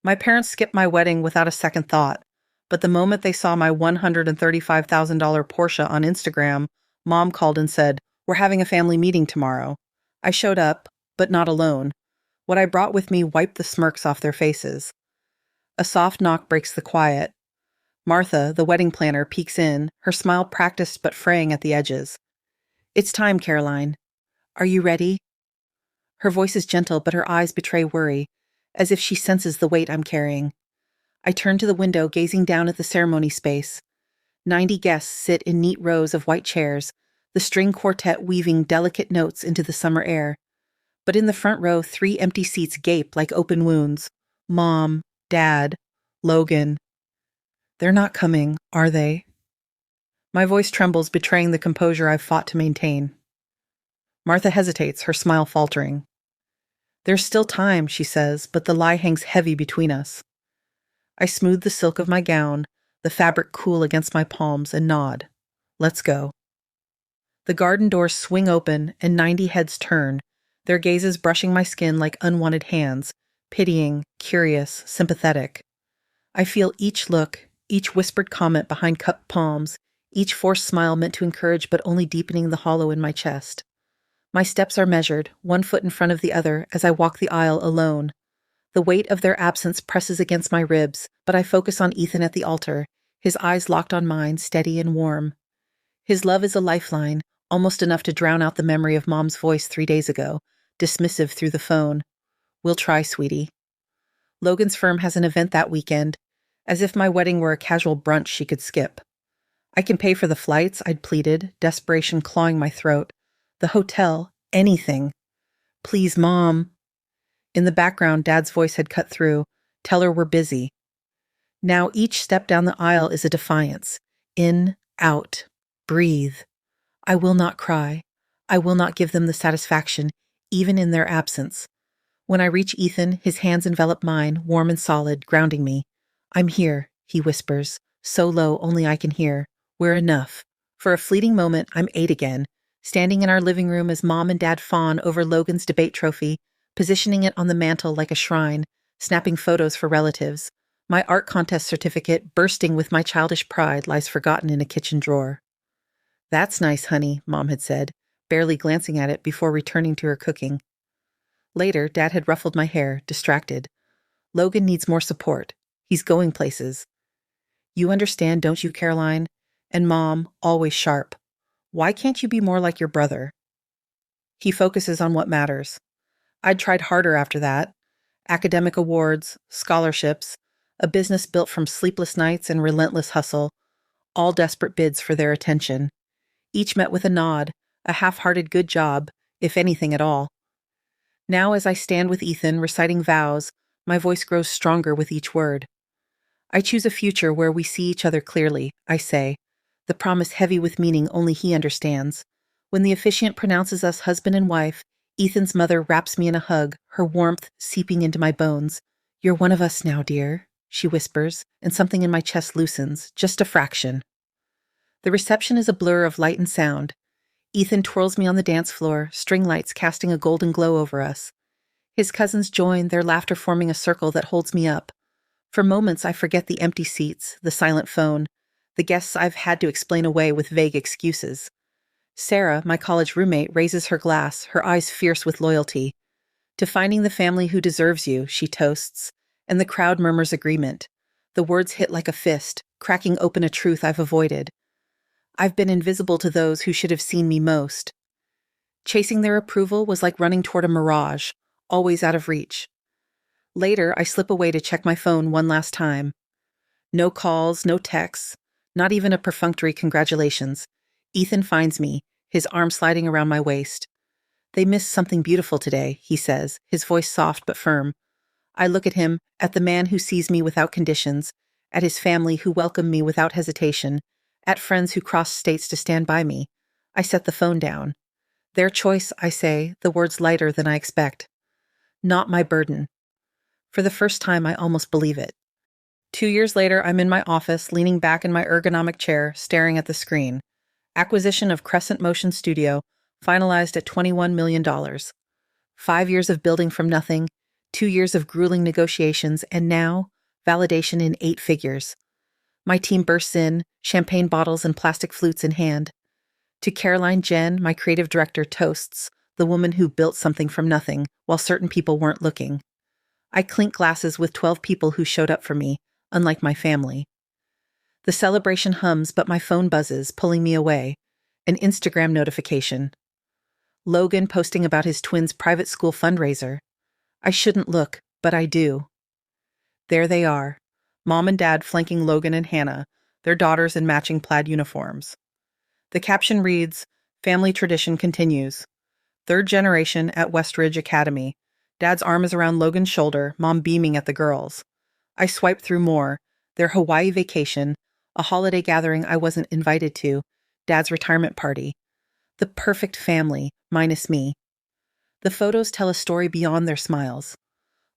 My parents skipped my wedding without a second thought, but the moment they saw my $135,000 Porsche on Instagram, Mom called and said, "We're having a family meeting tomorrow." I showed up, but not alone. What I brought with me wiped the smirks off their faces. A soft knock breaks the quiet. Martha, the wedding planner, peeks in, her smile practiced but fraying at the edges. "It's time, Caroline. Are you ready?" Her voice is gentle, but her eyes betray worry, as if she senses the weight I'm carrying. I turn to the window, gazing down at the ceremony space. 90 guests sit in neat rows of white chairs, the string quartet weaving delicate notes into the summer air. But in the front row, 3 empty seats gape like open wounds. Mom, Dad, Logan. They're not coming, are they? My voice trembles, betraying the composure I've fought to maintain. Martha hesitates, her smile faltering. "There's still time," she says, but the lie hangs heavy between us. I smooth the silk of my gown, the fabric cool against my palms, and nod. Let's go. The garden doors swing open, and 90 heads turn, their gazes brushing my skin like unwanted hands, pitying, curious, sympathetic. I feel each look, each whispered comment behind cupped palms, each forced smile meant to encourage but only deepening the hollow in my chest. My steps are measured, one foot in front of the other, as I walk the aisle alone. The weight of their absence presses against my ribs, but I focus on Ethan at the altar, his eyes locked on mine, steady and warm. His love is a lifeline, almost enough to drown out the memory of Mom's voice 3 days ago, dismissive through the phone. "We'll try, sweetie." Logan's firm has an event that weekend, as if my wedding were a casual brunch she could skip. "I can pay for the flights," I'd pleaded, desperation clawing my throat. "The hotel, anything. Please, Mom." In the background, Dad's voice had cut through. "Tell her we're busy." Now each step down the aisle is a defiance. In, out, breathe. I will not cry. I will not give them the satisfaction, even in their absence. When I reach Ethan, his hands envelop mine, warm and solid, grounding me. "I'm here," he whispers, so low only I can hear. "We're enough." For a fleeting moment, I'm 8 again, standing in our living room as Mom and Dad fawn over Logan's debate trophy, positioning it on the mantel like a shrine, snapping photos for relatives. My art contest certificate, bursting with my childish pride, lies forgotten in a kitchen drawer. "That's nice, honey," Mom had said, barely glancing at it before returning to her cooking. Later, Dad had ruffled my hair, distracted. "Logan needs more support. He's going places." "You understand, don't you, Caroline?" And Mom, always sharp. "Why can't you be more like your brother?" He focuses on what matters. I'd tried harder after that. Academic awards, scholarships, a business built from sleepless nights and relentless hustle, all desperate bids for their attention. Each met with a nod, a half-hearted good job, if anything at all. Now as I stand with Ethan reciting vows, my voice grows stronger with each word. "I choose a future where we see each other clearly," I say, the promise heavy with meaning only he understands. When the officiant pronounces us husband and wife, Ethan's mother wraps me in a hug, her warmth seeping into my bones. "You're one of us now, dear," she whispers, and something in my chest loosens, just a fraction. The reception is a blur of light and sound. Ethan twirls me on the dance floor, string lights casting a golden glow over us. His cousins join, their laughter forming a circle that holds me up. For moments, I forget the empty seats, the silent phone, the guests I've had to explain away with vague excuses. Sarah, my college roommate, raises her glass, her eyes fierce with loyalty. "To finding the family who deserves you," she toasts, and the crowd murmurs agreement. The words hit like a fist, cracking open a truth I've avoided. I've been invisible to those who should have seen me most. Chasing their approval was like running toward a mirage, always out of reach. Later, I slip away to check my phone one last time. No calls, no texts, not even a perfunctory congratulations. Ethan finds me, his arm sliding around my waist. "They missed something beautiful today," he says, his voice soft but firm. I look at him, at the man who sees me without conditions, at his family who welcome me without hesitation, at friends who cross states to stand by me. I set the phone down. "Their choice," I say, the words lighter than I expect. "Not my burden." For the first time, I almost believe it. 2 years later, I'm in my office, leaning back in my ergonomic chair, staring at the screen. Acquisition of Crescent Motion Studio, finalized at $21 million. 5 years of building from nothing, 2 years of grueling negotiations, and now, validation in 8 figures. My team bursts in, champagne bottles and plastic flutes in hand. To Caroline Jen, my creative director, toasts, the woman who built something from nothing while certain people weren't looking. I clink glasses with 12 people who showed up for me, unlike my family. The celebration hums, but my phone buzzes, pulling me away. An Instagram notification. Logan posting about his twins' private school fundraiser. I shouldn't look, but I do. There they are, Mom and Dad flanking Logan and Hannah, their daughters in matching plaid uniforms. The caption reads, "Family tradition continues. 3rd generation at Westridge Academy. Dad's arm is around Logan's shoulder, Mom beaming at the girls." I swipe through more. Their Hawaii vacation, a holiday gathering I wasn't invited to, Dad's retirement party. The perfect family, minus me. The photos tell a story beyond their smiles.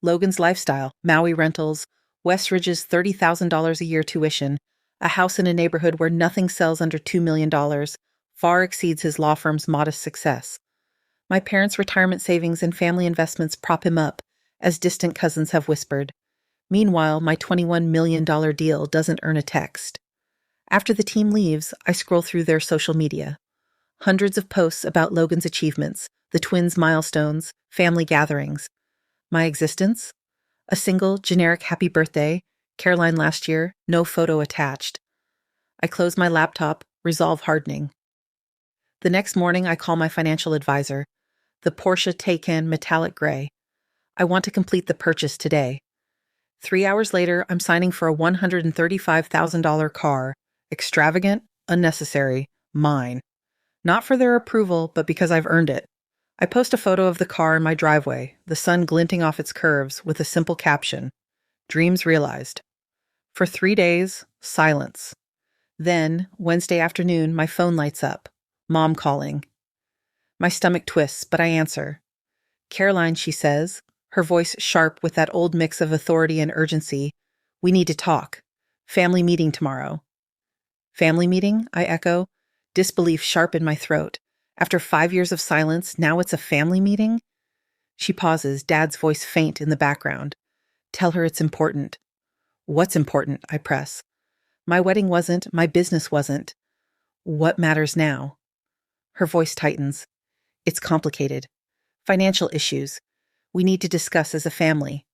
Logan's lifestyle, Maui rentals, Westridge's $30,000 a year tuition, a house in a neighborhood where nothing sells under $2 million, far exceeds his law firm's modest success. My parents' retirement savings and family investments prop him up, as distant cousins have whispered. Meanwhile, my $21 million deal doesn't earn a text. After the team leaves, I scroll through their social media. Hundreds of posts about Logan's achievements, the twins' milestones, family gatherings. My existence? A single, generic happy birthday, Caroline last year, no photo attached. I close my laptop, resolve hardening. The next morning, I call my financial advisor, the Porsche Taycan metallic gray. I want to complete the purchase today. 3 hours later, I'm signing for a $135,000 car. Extravagant, unnecessary, mine. Not for their approval, but because I've earned it. I post a photo of the car in my driveway, the sun glinting off its curves, with a simple caption, "Dreams realized." For 3 days, silence. Then, Wednesday afternoon, my phone lights up. Mom calling. My stomach twists, but I answer. "Caroline," she says, her voice sharp with that old mix of authority and urgency. "We need to talk. Family meeting tomorrow." "Family meeting?" I echo, disbelief sharp in my throat. After 5 years of silence, now it's a family meeting? She pauses, Dad's voice faint in the background. "Tell her it's important." "What's important?" I press. "My wedding wasn't, my business wasn't. What matters now?" Her voice tightens. "It's complicated. Financial issues. We need to discuss as a family."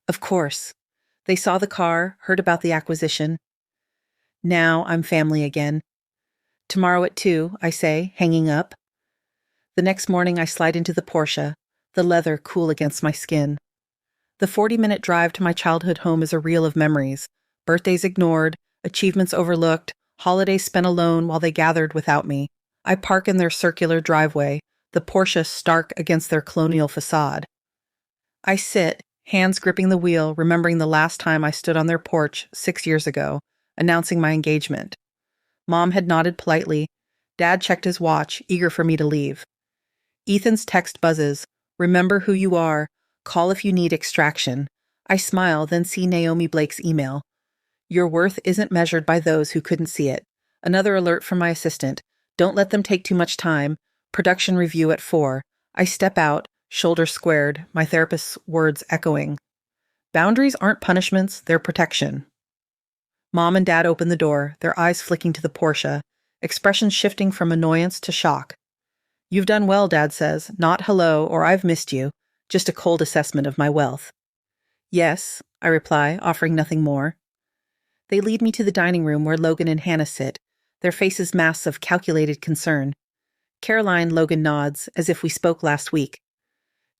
"Of course." They saw the car, heard about the acquisition. Now I'm family again. "Tomorrow at 2, I say, hanging up. The next morning I slide into the Porsche, the leather cool against my skin. The 40-minute drive to my childhood home is a reel of memories. Birthdays ignored, achievements overlooked, holidays spent alone while they gathered without me. I park in their circular driveway, the Porsche stark against their colonial facade. I sit, hands gripping the wheel, remembering the last time I stood on their porch 6 years ago, announcing my engagement. Mom had nodded politely. Dad checked his watch, eager for me to leave. Ethan's text buzzes. "Remember who you are. Call if you need extraction." I smile, then see Naomi Blake's email. "Your worth isn't measured by those who couldn't see it." Another alert from my assistant. "Don't let them take too much time. Production review at 4. I step out, shoulders squared, my therapist's words echoing. Boundaries aren't punishments, they're protection. Mom and Dad open the door, their eyes flicking to the Porsche, expressions shifting from annoyance to shock. "You've done well," Dad says, not "hello" or "I've missed you," just a cold assessment of my wealth. "Yes," I reply, offering nothing more. They lead me to the dining room where Logan and Hannah sit, their faces masks of calculated concern. "Caroline," Logan nods, as if we spoke last week.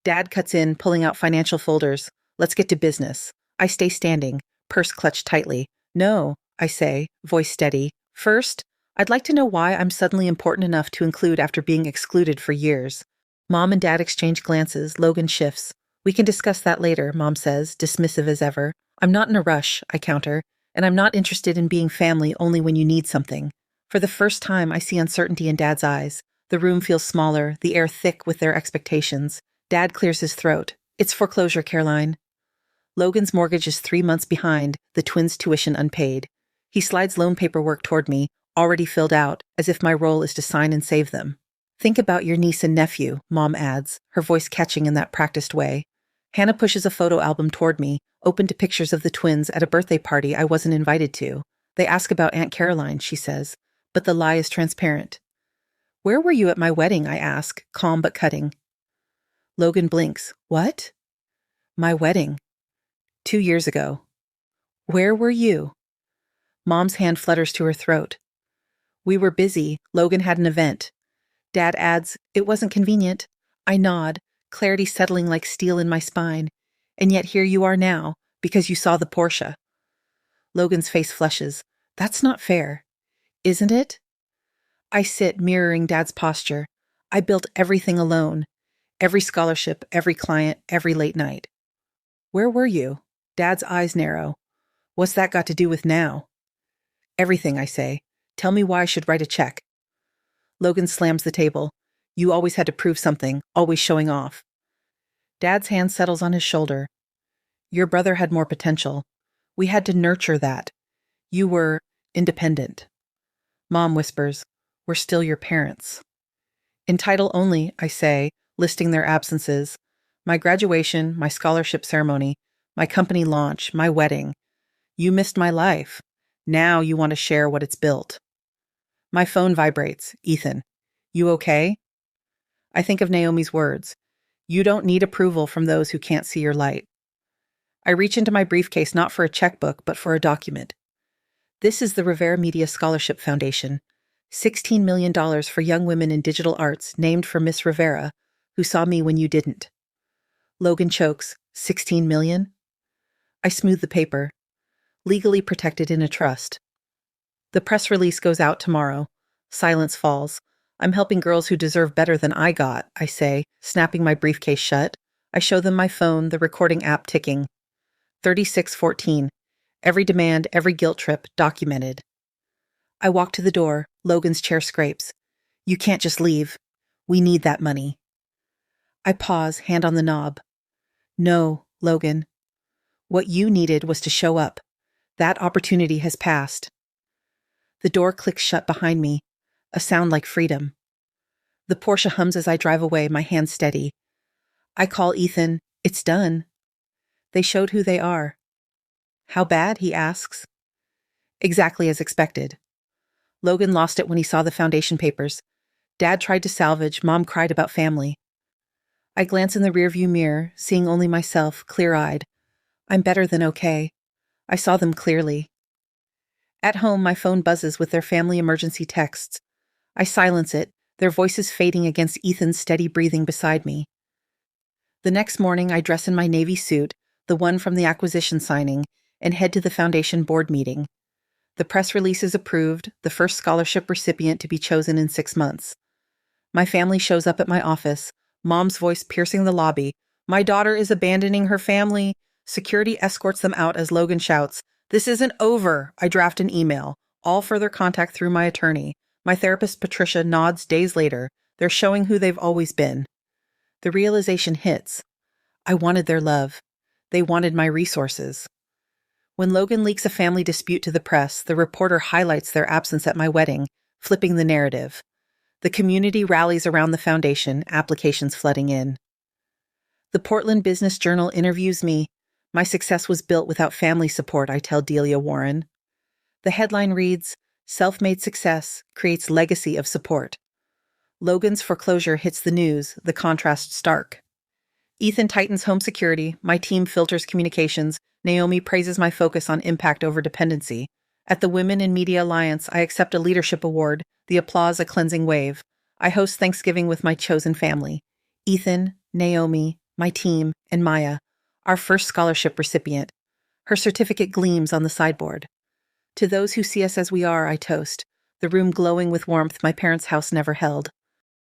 Dad cuts in, pulling out financial folders. "Let's get to business." I stay standing, purse clutched tightly. "No," I say, voice steady. "First, I'd like to know why I'm suddenly important enough to include after being excluded for years." Mom and Dad exchange glances, Logan shifts. "We can discuss that later," Mom says, dismissive as ever. "I'm not in a rush," I counter, "and I'm not interested in being family only when you need something." For the first time, I see uncertainty in Dad's eyes. The room feels smaller, the air thick with their expectations. Dad clears his throat. "It's foreclosure, Caroline." Logan's mortgage is 3 months behind, the twins' tuition unpaid. He slides loan paperwork toward me, already filled out, as if my role is to sign and save them. "Think about your niece and nephew," Mom adds, her voice catching in that practiced way. Hannah pushes a photo album toward me, open to pictures of the twins at a birthday party I wasn't invited to. They ask about Aunt Caroline, she says, but the lie is transparent. Where were you at my wedding, I ask, calm but cutting. Logan blinks. What? My wedding. 2 years ago. Where were you? Mom's hand flutters to her throat. We were busy. Logan had an event. Dad adds, it wasn't convenient. I nod, clarity settling like steel in my spine. And yet here you are now, because you saw the Porsche. Logan's face flushes. That's not fair. Isn't it? I sit, mirroring Dad's posture. I built everything alone. Every scholarship, every client, every late night. Where were you? Dad's eyes narrow. What's that got to do with now? Everything, I say. Tell me why I should write a check. Logan slams the table. You always had to prove something, always showing off. Dad's hand settles on his shoulder. Your brother had more potential. We had to nurture that. You were independent. Mom whispers, we're still your parents. In title only, I say, listing their absences. My graduation, my scholarship ceremony, my company launch, my wedding. You missed my life. Now you want to share what it's built. My phone vibrates. Ethan, you okay? I think of Naomi's words. You don't need approval from those who can't see your light. I reach into my briefcase not for a checkbook, but for a document. This is the Rivera Media Scholarship Foundation. $16 million for young women in digital arts named for Miss Rivera, who saw me when you didn't. Logan chokes. 16 million? I smooth the paper. Legally protected in a trust. The press release goes out tomorrow. Silence falls. I'm helping girls who deserve better than I got, I say, snapping my briefcase shut. I show them my phone, the recording app ticking. 3614. Every demand, every guilt trip, documented. I walk to the door. Logan's chair scrapes. You can't just leave. We need that money. I pause, hand on the knob. No, Logan. What you needed was to show up. That opportunity has passed. The door clicks shut behind me, a sound like freedom. The Porsche hums as I drive away, my hand steady. I call Ethan. It's done. They showed who they are. How bad, he asks. Exactly as expected. Logan lost it when he saw the foundation papers. Dad tried to salvage, Mom cried about family. I glance in the rearview mirror, seeing only myself, clear-eyed. I'm better than okay. I saw them clearly. At home, my phone buzzes with their family emergency texts. I silence it, their voices fading against Ethan's steady breathing beside me. The next morning, I dress in my navy suit, the one from the acquisition signing, and head to the foundation board meeting. The press release is approved, the first scholarship recipient to be chosen in 6 months. My family shows up at my office, Mom's voice piercing the lobby. My daughter is abandoning her family. Security escorts them out as Logan shouts, "This isn't over." I draft an email. All further contact through my attorney. My therapist, Patricia, nods days later. They're showing who they've always been. The realization hits. I wanted their love. They wanted my resources. When Logan leaks a family dispute to the press, the reporter highlights their absence at my wedding, flipping the narrative. The community rallies around the foundation, applications flooding in. The Portland Business Journal interviews me. My success was built without family support, I tell Delia Warren. The headline reads, Self-made success creates legacy of support. Logan's foreclosure hits the news, the contrast stark. Ethan tightens home security, my team filters communications, Naomi praises my focus on impact over dependency. At the Women in Media Alliance, I accept a leadership award, the applause a cleansing wave. I host Thanksgiving with my chosen family. Ethan, Naomi, my team, and Maya, our first scholarship recipient. Her certificate gleams on the sideboard. To those who see us as we are, I toast, the room glowing with warmth my parents' house never held.